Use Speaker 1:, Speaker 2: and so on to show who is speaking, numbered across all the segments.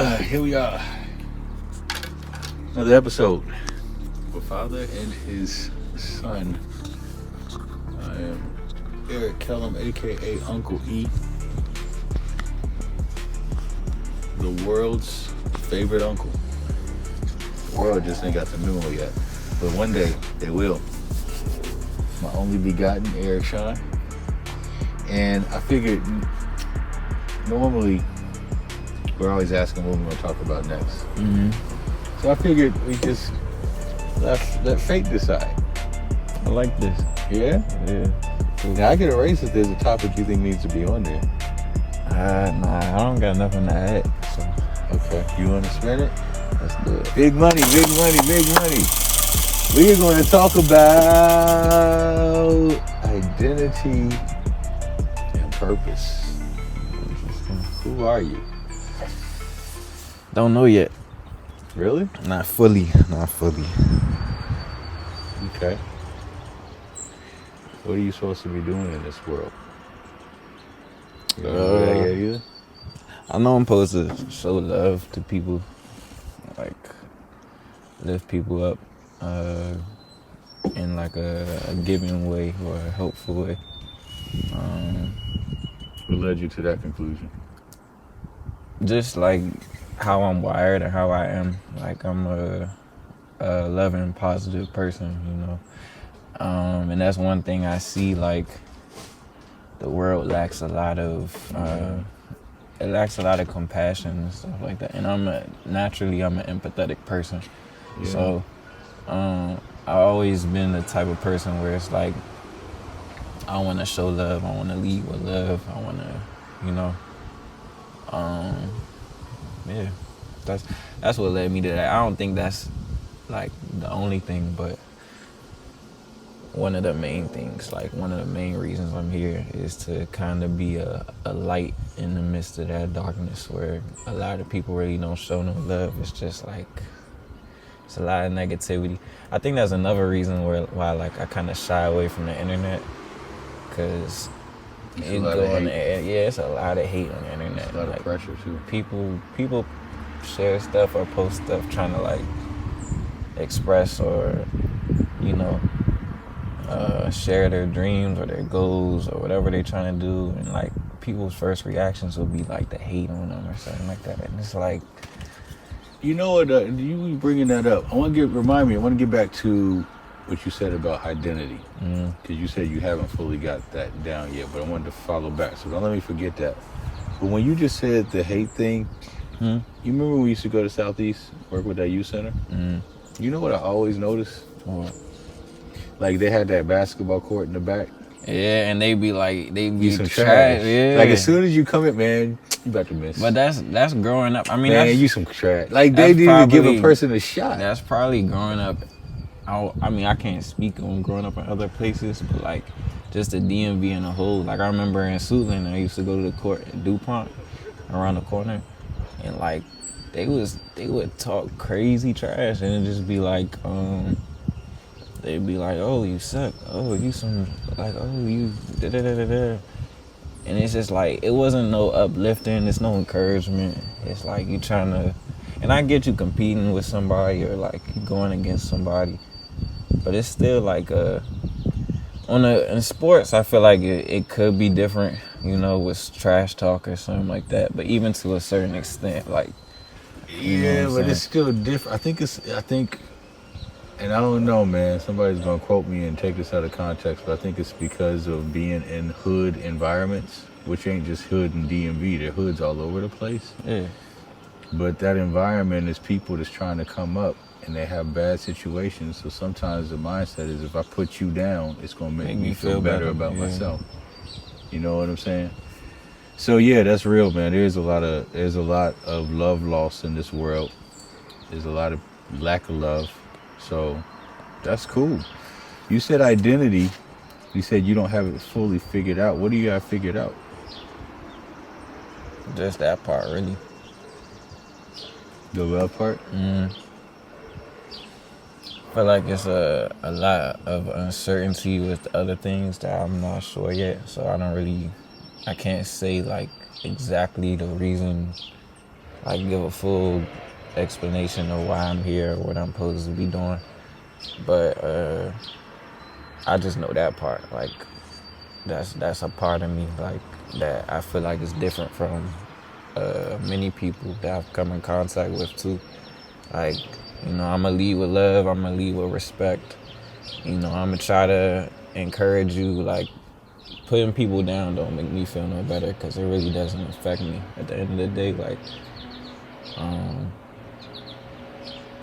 Speaker 1: Here we are. Another episode. A father and his son. I am Eric Kellum, aka Uncle E. The world's favorite uncle. The world just ain't got the memo yet. But one day they will. My only begotten, Eric Sean. And I figured normally we're always asking what we're going to talk about next.
Speaker 2: Mm-hmm.
Speaker 1: So I figured we just let fate decide.
Speaker 2: I like this.
Speaker 1: Yeah?
Speaker 2: Yeah.
Speaker 1: Now I can erase if there's a topic you think needs to be on there.
Speaker 2: Nah, I don't got nothing to add. So
Speaker 1: Okay. You want to spin it?
Speaker 2: let's do it.
Speaker 1: Big money, big money, big money. We're going to talk about identity and purpose.
Speaker 2: Interesting.
Speaker 1: Who are you?
Speaker 2: Don't know yet.
Speaker 1: Really?
Speaker 2: Not fully.
Speaker 1: Okay. What are you supposed to be doing in this world? You don't know that yet either?
Speaker 2: I know I'm supposed to show love to people, like lift people up, in like a giving way or a helpful way.
Speaker 1: What led you to that conclusion?
Speaker 2: Just like how I'm wired and how I am. Like I'm a loving, positive person, you know. And that's one thing I see. Like the world lacks a lot of. It lacks a lot of compassion and stuff like that. And I'm an empathetic person.
Speaker 1: Yeah.
Speaker 2: So I've always been the type of person where it's like I want to show love. I want to lead with love. I want to, you know. Yeah, that's what led me to that. I don't think that's like the only thing, but one of the main things, like one of the main reasons I'm here is to kind of be a light in the midst of that darkness where a lot of people really don't show no love. It's just like, it's a lot of negativity. I think that's another reason why like I kind of shy away from the internet, because it's a lot of hate on the internet.
Speaker 1: It's a lot
Speaker 2: like,
Speaker 1: of pressure too.
Speaker 2: People share stuff or post stuff trying to like express or, you know, share their dreams or their goals or whatever they're trying to do, and like people's first reactions will be like to hate on them or something like that, and it's like,
Speaker 1: You know what? You bringing that up. I want to get back to what you said about identity, because you said you haven't fully got that down yet. But I wanted to follow back, so don't let me forget that. But when you just said the hate thing, you remember when we used to go to Southeast, work with that youth center? You know what I always noticed?
Speaker 2: what?
Speaker 1: Like they had that basketball court in the back.
Speaker 2: Yeah, and they be
Speaker 1: Some
Speaker 2: trash. Yeah.
Speaker 1: Like as soon as you come in, man, you about to miss.
Speaker 2: But that's growing up. I mean,
Speaker 1: man, you some trash. Like they didn't even give a person a shot.
Speaker 2: That's probably growing up. I mean, I can't speak on growing up in other places, but like just the DMV in a whole. Like I remember in Suitland, I used to go to the court at DuPont around the corner, and like they would talk crazy trash, and it just be like, they'd be like, oh, you suck. Oh, you some, like, oh, you da-da-da-da-da. And it's just like, it wasn't no uplifting. It's no encouragement. It's like you trying to, and I get you competing with somebody or like you going against somebody, but it's still like, in sports, I feel like it could be different, you know, with trash talk or something like that. But even to a certain extent, like,
Speaker 1: yeah, but it's still different. I think. And I don't know, man. Somebody's gonna quote me and take this out of context, but I think it's because of being in hood environments, which ain't just hood and DMV. They're hoods all over the place.
Speaker 2: Yeah.
Speaker 1: But that environment is people that's trying to come up, and they have bad situations. So sometimes the mindset is, if I put you down, it's gonna make me feel better about myself. You know what I'm saying? So yeah, that's real, man. There's a lot of love lost in this world. There's a lot of lack of love. So that's cool. You said identity. You said you don't have it fully figured out. What do you have figured out?
Speaker 2: Just that part, really.
Speaker 1: The love part?
Speaker 2: I feel like it's a lot of uncertainty with other things that I'm not sure yet. So I can't say like exactly the reason like give a full explanation of why I'm here, what I'm supposed to be doing. But I just know that part. Like that's a part of me, like that I feel like is different from many people that I've come in contact with too. Like, you know, I'ma lead with love, I'ma lead with respect. You know, I'ma try to encourage you. Like, putting people down don't make me feel no better, because it really doesn't affect me at the end of the day. Like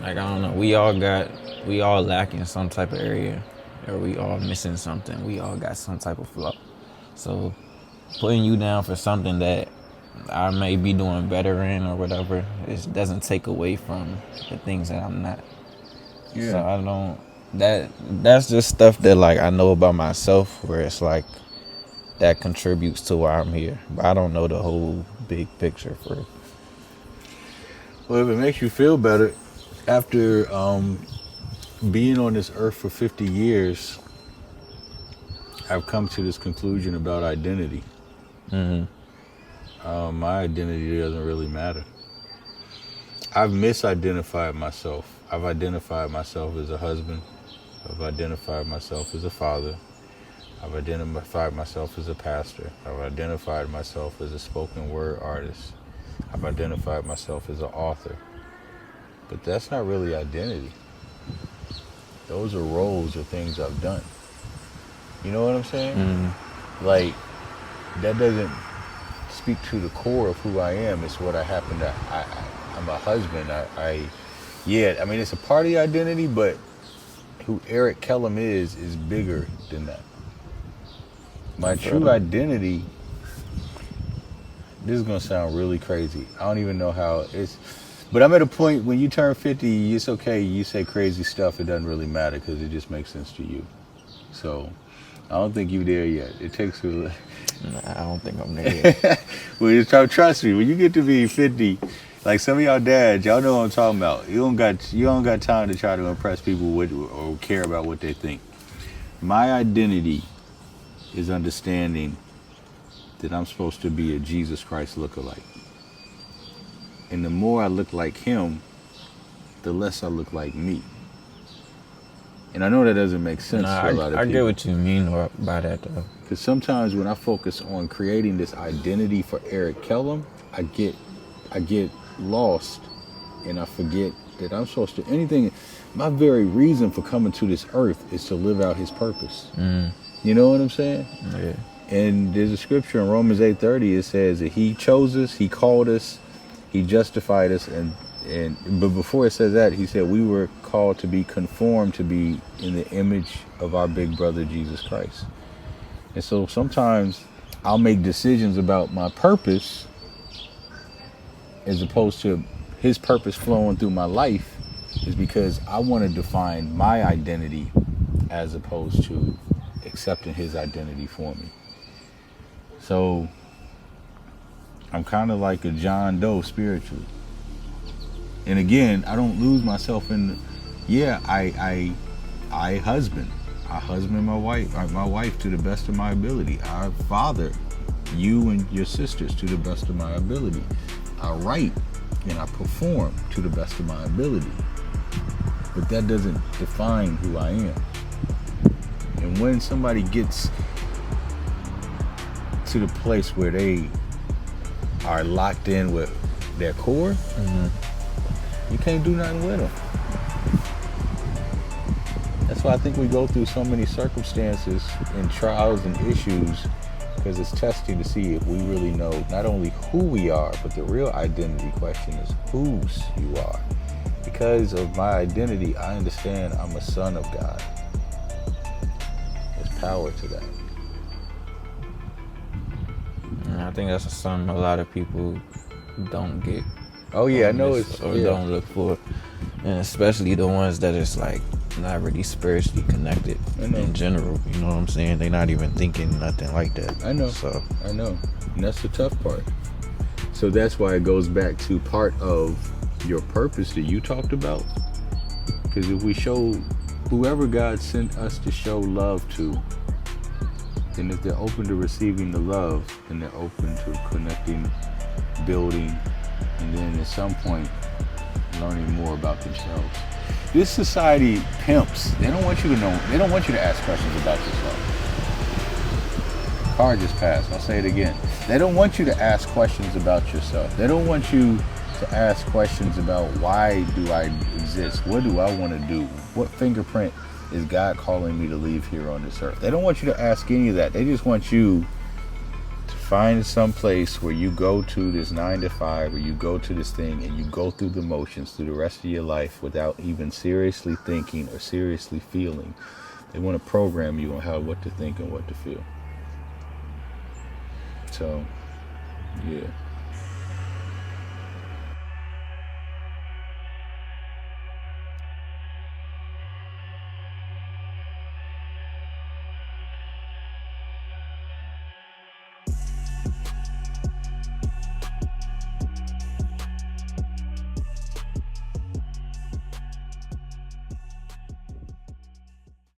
Speaker 2: I don't know, we all lack in some type of area, or we all missing something. We all got some type of flaw. So putting you down for something that I may be doing better in or whatever, it doesn't take away from the things that I'm not.
Speaker 1: Yeah.
Speaker 2: So I don't, that's just stuff that like I know about myself, where it's like that contributes to why I'm here. But I don't know the whole big picture for it.
Speaker 1: Well, if it makes you feel better, after being on this earth for 50 years, I've come to this conclusion about identity. My identity doesn't really matter. I've misidentified myself. I've identified myself as a husband. I've identified myself as a father. I've identified myself as a pastor. I've identified myself as a spoken word artist. I've identified myself as an author. But that's not really identity. Those are roles or things I've done. You know what I'm saying? Like, that doesn't speak to the core of who I am. It's what I happen to, I'm a husband. I mean, it's a part of the identity, but who Eric Kellum is bigger than that. My true identity, this is going to sound really crazy. I don't even know how it's, but I'm at a point when you turn 50, it's okay. You say crazy stuff. It doesn't really matter because it just makes sense to you. So I don't think you're there yet. It takes a
Speaker 2: Nah, I don't think I'm there yet.
Speaker 1: Well, trust me, when you get to be 50, like some of y'all dads, y'all know what I'm talking about. You don't got time to try to impress people with or care about what they think. My identity is understanding that I'm supposed to be a Jesus Christ lookalike. And the more I look like him, the less I look like me. And I know that doesn't make sense to a lot of people.
Speaker 2: I get what you mean by that, though.
Speaker 1: Because sometimes when I focus on creating this identity for Eric Kellum, I get lost, and I forget that I'm supposed to, anything, my very reason for coming to this earth is to live out his purpose. You know what I'm saying?
Speaker 2: Yeah.
Speaker 1: And there's a scripture in Romans 8:30, it says that he chose us, he called us, he justified us, but before it says that, he said we were called to be conformed to be in the image of our big brother Jesus Christ. And so sometimes I'll make decisions about my purpose as opposed to his purpose flowing through my life, is because I want to define my identity as opposed to accepting his identity for me. So I'm kind of like a John Doe spiritually. And again, I don't lose myself in I husband my wife to the best of my ability. I father you and your sisters to the best of my ability. I write and I perform to the best of my ability. But that doesn't define who I am. And when somebody gets to the place where they are locked in with their core, you can't do nothing with them. That's why I think we go through so many circumstances and trials and issues, because it's testing to see if we really know not only who we are, but the real identity question is whose you are. Because of my identity, I understand I'm a son of God. There's power to that.
Speaker 2: And I think that's something a lot of people don't get.
Speaker 1: Oh yeah, I know it's,
Speaker 2: or don't look for, and especially the ones that is like not really spiritually connected in general. You know what I'm saying? They're not even thinking nothing like that.
Speaker 1: I know.
Speaker 2: So
Speaker 1: I know, and that's the tough part. So that's why it goes back to part of your purpose that you talked about. Because if we show whoever God sent us to show love to, then if they're open to receiving the love, then they're open to connecting, building, and then at some point learning more about themselves. This society pimps. They don't want you to know. They don't want you to ask questions about yourself. Car just passed. I'll say it again. They don't want you to ask questions about yourself. They don't want you to ask questions about why do I exist? What do I want to do? What fingerprint is God calling me to leave here on this earth? They don't want you to ask any of that. They just want you to find some place where you go to this 9 to 5, or you go to this thing and you go through the motions through the rest of your life without even seriously thinking or seriously feeling. They want to program you on what to think and what to feel. So, yeah.